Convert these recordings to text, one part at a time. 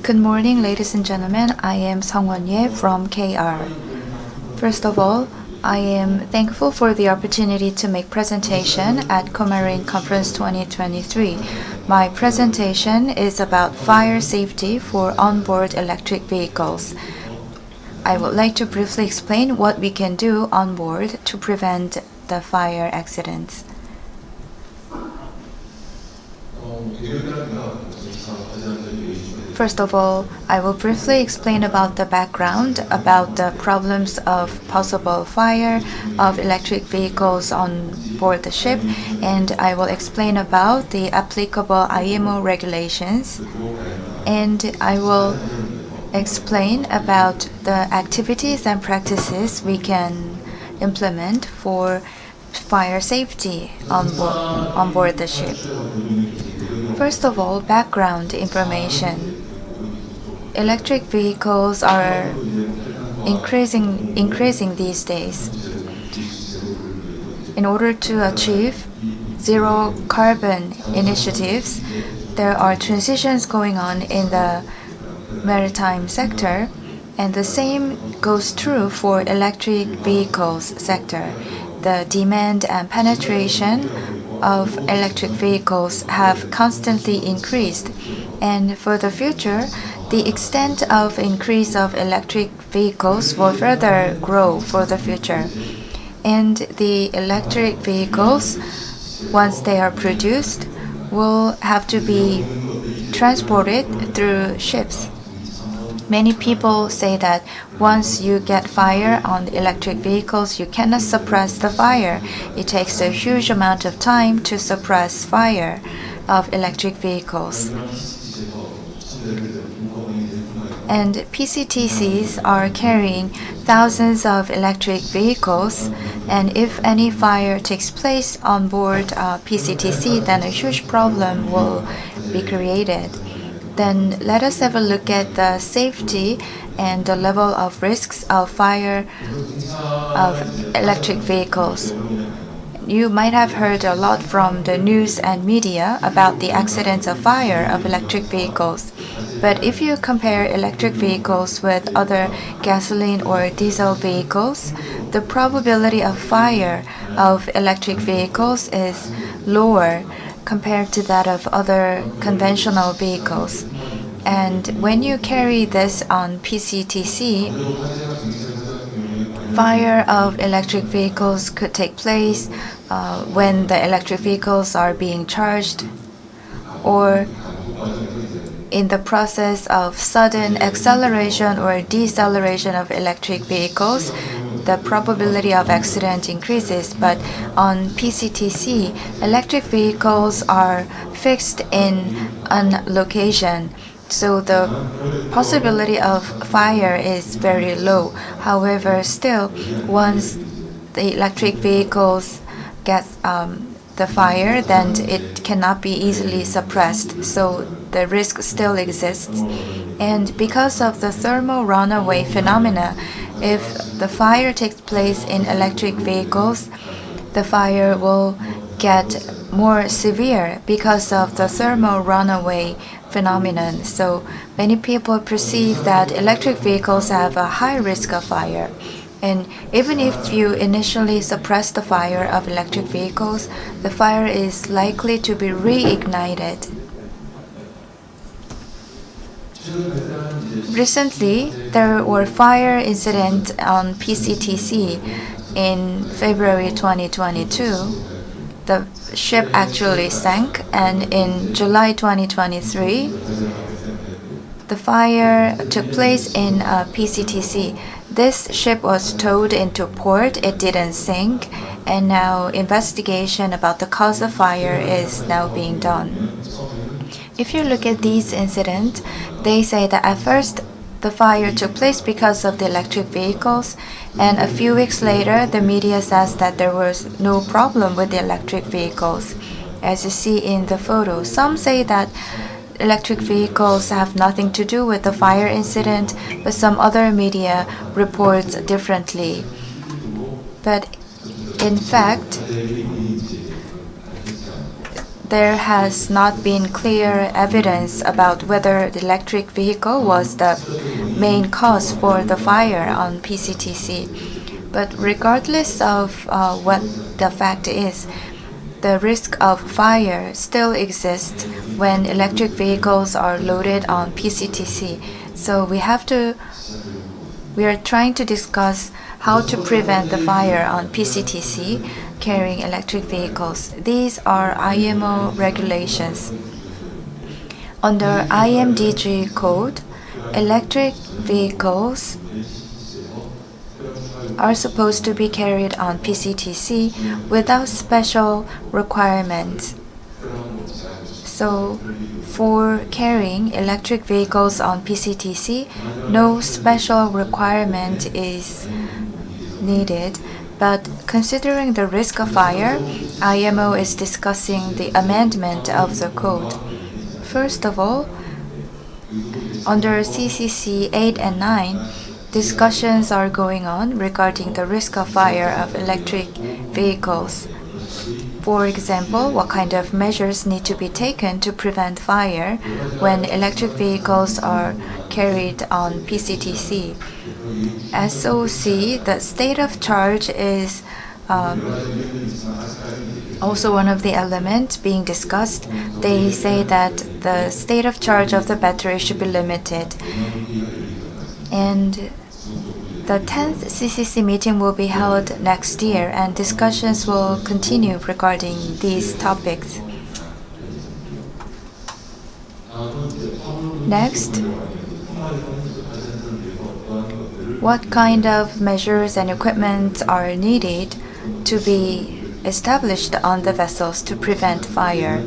Good morning, ladies and gentlemen. I am Song Won-ye from KR. First of all, I am thankful for the opportunity to make presentation at Comarine Conference 2023. My presentation is about fire safety for onboard electric vehicles. I would like to briefly explain what we can do on board to prevent the fire accidents. First of all, I will briefly explain about the background, about the problems of possible fire of electric vehicles on board the ship, and I will explain about the applicable IMO regulations, and I will explain about the activities and practices we can implement for fire safety on board the ship. First of all, background information. Electric vehicles are increasing these days. In order to achieve zero carbon initiatives, there are transitions going on in the maritime sector, and the same goes true for electric vehicles sector. The demand and penetration of electric vehicles have constantly increased, and for the future, the extent of increase of electric vehicles will further grow for the future. And the electric vehicles, once they are produced, will have to be transported through ships. Many people say that once you get fire on electric vehicles, you cannot suppress the fire. It takes a huge amount of time to suppress fire of electric vehicles. And PCTCs are carrying thousands of electric vehicles, and if any fire takes place on board PCTC, then a huge problem will be created. Then let us have a look at the safety and the level of risks of fire of electric vehicles. You might have heard a lot from the news and media about the accidents of fire of electric vehicles. But if you compare electric vehicles with other gasoline or diesel vehicles, the probability of fire of electric vehicles is lower compared to that of other conventional vehicles. And when you carry this on PCTC, fire of electric vehicles could take place when the electric vehicles are being charged, or in the process of sudden acceleration or deceleration of electric vehicles, the probability of accident increases. But on PCTC, electric vehicles are fixed in a location, so the possibility of fire is very low. However, still, once the electric vehicles get the fire, then it cannot be easily suppressed, so the risk still exists. And because of the thermal runaway phenomena, if the fire takes place in electric vehicles, the fire will get more severe because of the thermal runaway phenomenon. So many people perceive that electric vehicles have a high risk of fire. And even if you initially suppress the fire of electric vehicles, the fire is likely to be reignited. Recently, there were fire incidents on PCTC in February 2022. The ship actually sank, and in July 2023, the fire took place in PCTC. This ship was towed into port, it didn't sink, and now investigation about the cause of fire is now being done. If you look at these incidents, they say that at first the fire took place because of the electric vehicles, and a few weeks later the media says that there was no problem with the electric vehicles. As you see in the photo, some say that electric vehicles have nothing to do with the fire incident, but some other media reports differently. But in fact, there has not been clear evidence about whether the electric vehicle was the main cause for the fire on PCTC. But regardless of what the fact is, the risk of fire still exists when electric vehicles are loaded on PCTC. So we are trying to discuss how to prevent the fire on PCTC carrying electric vehicles. These are IMO regulations. Under IMDG code, electric vehicles are supposed to be carried on PCTC without special requirements. So, for carrying electric vehicles on PCTC, no special requirement is needed. But considering the risk of fire, IMO is discussing the amendment of the code. First of all, under CCC 8 and 9, discussions are going on regarding the risk of fire of electric vehicles. For example, what kind of measures need to be taken to prevent fire when electric vehicles are carried on PCTC. SOC, the state of charge, is also one of the elements being discussed. They say that the state of charge of the battery should be limited. And the 10th CCC meeting will be held next year, and discussions will continue regarding these topics. Next, what kind of measures and equipment are needed to be established on the vessels to prevent fire?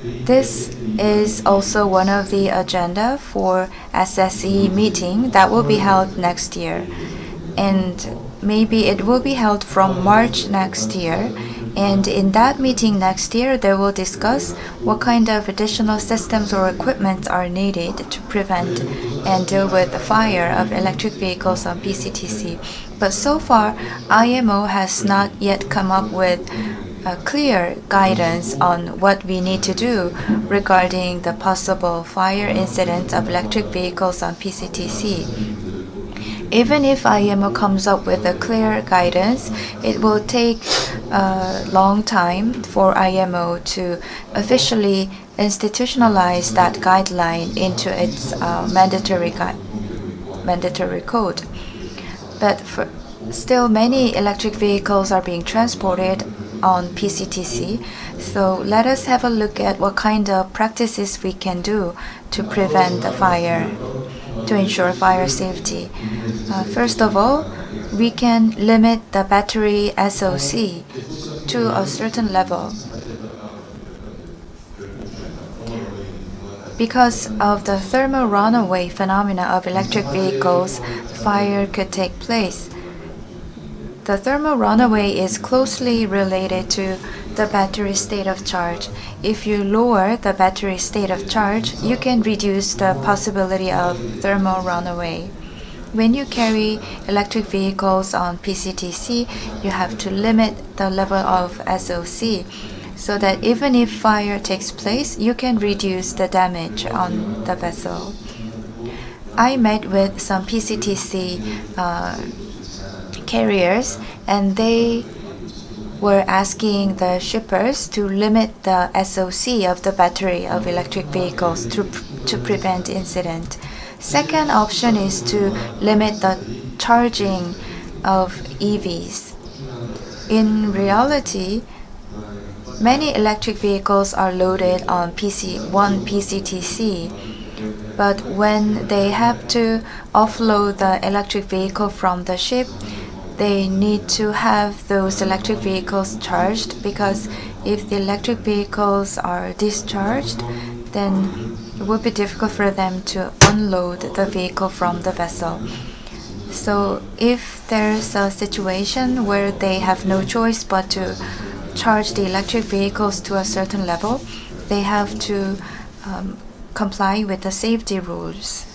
This is also one of the agenda for SSE meeting that will be held next year. And maybe it will be held from March next year. And in that meeting next year, they will discuss what kind of additional systems or equipment are needed to prevent and deal with the fire of electric vehicles on PCTC. But so far, IMO has not yet come up with a clear guidance on what we need to do regarding the possible fire incidents of electric vehicles on PCTC. Even if IMO comes up with a clear guidance, it will take a long time for IMO to officially institutionalize that guideline into its mandatory code. But still, many electric vehicles are being transported on PCTC. So let us have a look at what kind of practices we can do to prevent the fire, to ensure fire safety. First of all, we can limit the battery SOC to a certain level. Because of the thermal runaway phenomena of electric vehicles, fire could take place. The thermal runaway is closely related to the battery state of charge. If you lower the battery state of charge, you can reduce the possibility of thermal runaway. When you carry electric vehicles on PCTC, you have to limit the level of SOC so that even if fire takes place, you can reduce the damage on the vessel. I met with some PCTC carriers, and they were asking the shippers to limit the SOC of the battery of electric vehicles to prevent incident. Second option is to limit the charging of EVs. In reality, many electric vehicles are loaded on one PCTC, but when they have to offload the electric vehicle from the ship, they need to have those electric vehicles charged, because if the electric vehicles are discharged, then it would be difficult for them to unload the vehicle from the vessel. So if there's a situation where they have no choice but to charge the electric vehicles to a certain level, they have to comply with the safety rules.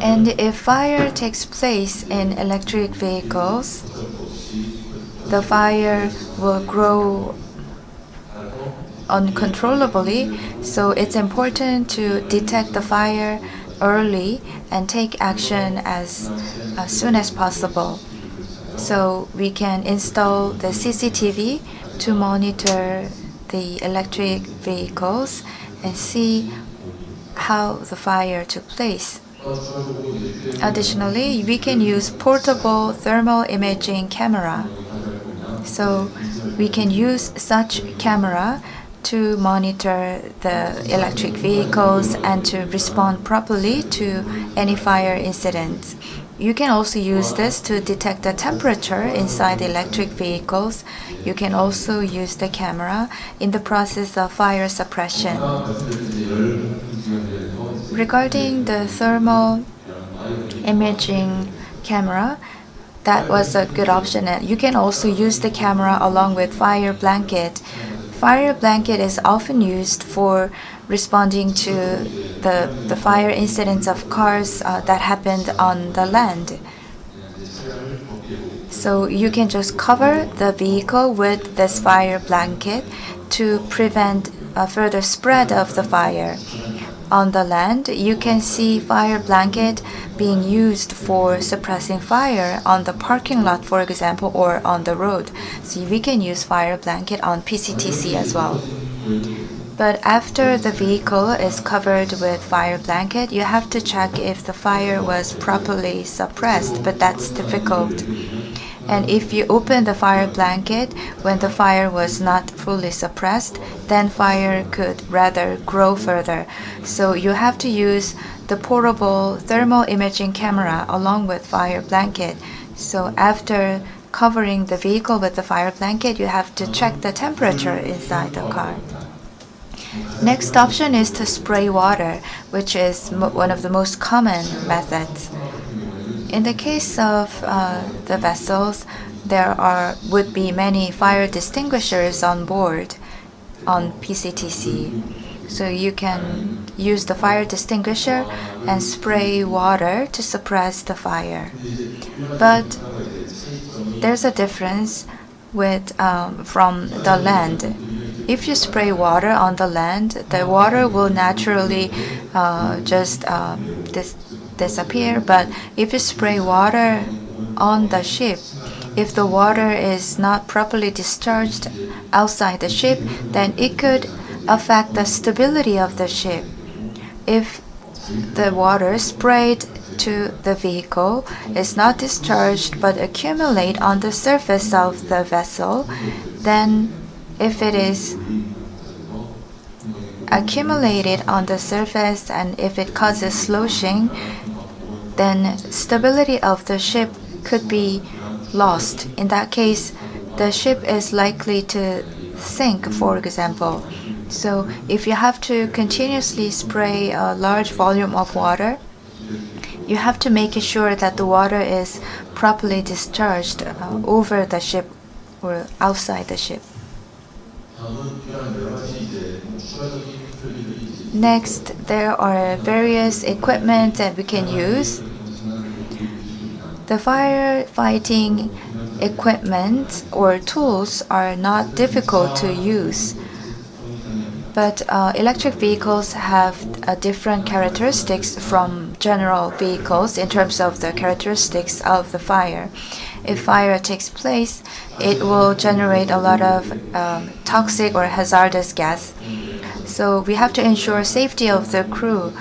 And if fire takes place in electric vehicles, the fire will grow uncontrollably, so it's important to detect the fire early and take action as soon as possible. So we can install the CCTV to monitor the electric vehicles and see how the fire took place. Additionally, we can use portable thermal imaging camera. So we can use such camera to monitor the electric vehicles and to respond properly to any fire incidents. You can also use this to detect the temperature inside the electric vehicles. You can also use the camera in the process of fire suppression. Regarding the thermal imaging camera, that was a good option. You can also use the camera along with fire blanket. Fire blanket is often used for responding to the fire incidents of cars that happened on the land. So you can just cover the vehicle with this fire blanket to prevent further spread of the fire. On the land, you can see fire blanket being used for suppressing fire on the parking lot, for example, or on the road. So we can use fire blanket on PCTC as well. But after the vehicle is covered with fire blanket, you have to check if the fire was properly suppressed, but that's difficult. And if you open the fire blanket when the fire was not fully suppressed, then fire could rather grow further. So you have to use the portable thermal imaging camera along with fire blanket. So after covering the vehicle with the fire blanket, you have to check the temperature inside the car. Next option is to spray water, which is one of the most common methods. In the case of the vessels, there would be many fire extinguishers on board on PCTC. So you can use the fire extinguisher and spray water to suppress the fire. But there's a difference with from the land. If you spray water on the land, the water will naturally disappear. But if you spray water on the ship, if the water is not properly discharged outside the ship, then it could affect the stability of the ship. If the water sprayed to the vehicle is not discharged but accumulate on the surface of the vessel, then if it is accumulated on the surface and if it causes sloshing, then stability of the ship could be lost. In that case, the ship is likely to sink, for example. So if you have to continuously spray a large volume of water, you have to make sure that the water is properly discharged over the ship or outside the ship. Next, there are various equipment that we can use. The firefighting equipment or tools are not difficult to use. But electric vehicles have different characteristics from general vehicles in terms of the characteristics of the fire. If fire takes place, it will generate a lot of toxic or hazardous gas. So we have to ensure safety of the crew.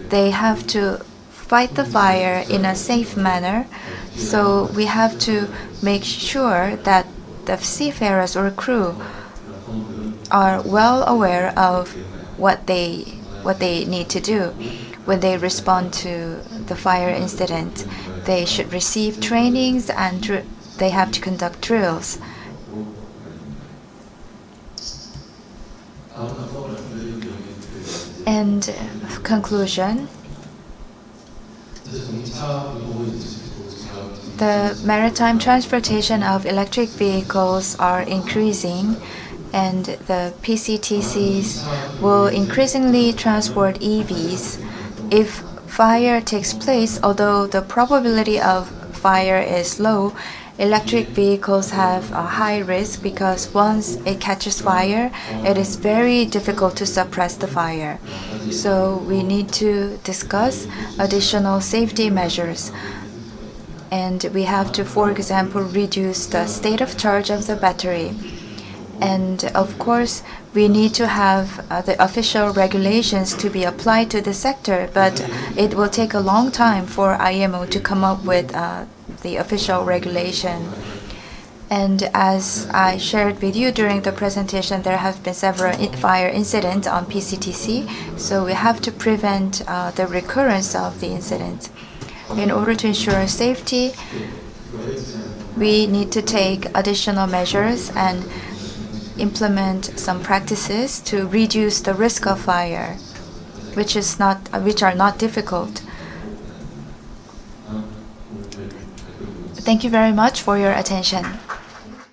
They have to fight the fire in a safe manner. So we have to make sure that the seafarers or crew are well aware of what they need to do when they respond to the fire incident. They should receive trainings and they have to conduct drills. And conclusion, the maritime transportation of electric vehicles are increasing, and the PCTCs will increasingly transport EVs. If fire takes place, although the probability of fire is low, electric vehicles have a high risk because once it catches fire, it is very difficult to suppress the fire. So we need to discuss additional safety measures. And we have to, for example, reduce the state of charge of the battery. And of course, we need to have the official regulations to be applied to the sector, but it will take a long time for IMO to come up with the official regulation. And as I shared with you during the presentation, there have been several fire incidents on PCTC, so we have to prevent the recurrence of the incidents. In order to ensure safety, we need to take additional measures and implement some practices to reduce the risk of fire, which are not difficult. Thank you very much for your attention.